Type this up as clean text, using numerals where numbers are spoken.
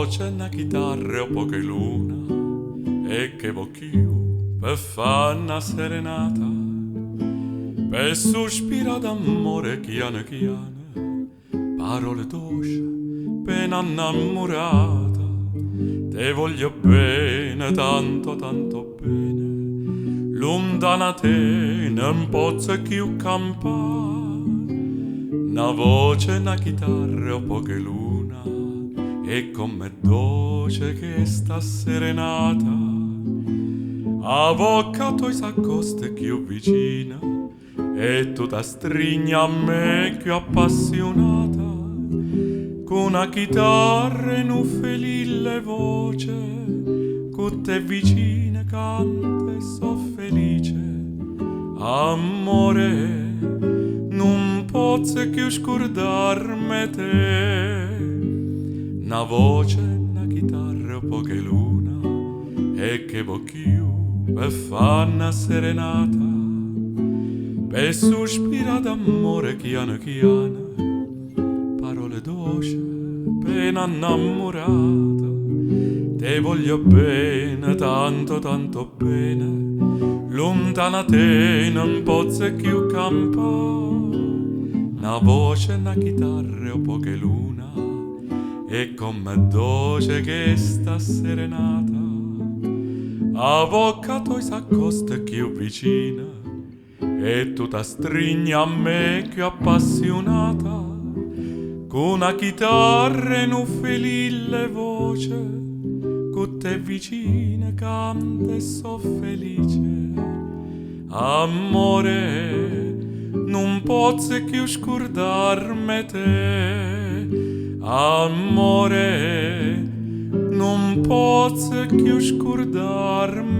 voce, una chitarra o poche luna, e che vocchio per fare una serenata, per sospira d'amore chiano chiano, parole dolci per innamorata. Te voglio bene, tanto tanto bene, lontana te non posso più campare. Una voce, una chitarra o poche luna, e come dolce che sta serenata. Avvocato s'accosta più vicina, e tu ti stringi a me più appassionata. Con una chitarra e un felice voce, con te vicina canta e so felice. Amore, non posso più scordarmi te. Una voce, una chitarra, poche luna, e che vocchio per fare una serenata, per sospira d'amore chiano chiano, parole dolci per innamorata. Te voglio bene, tanto tanto bene, lontana te non posso più campare. Una voce, una chitarra o poche luna, e come dolce che sta serenata. Avvocato s'accosta più vicina, e tu ti stringi a me più appassionata. Con una chitarra e un felice voce, con te vicina canta e so felice. Amore, non posso più scordarmi te. Amore, non posso più scordarmi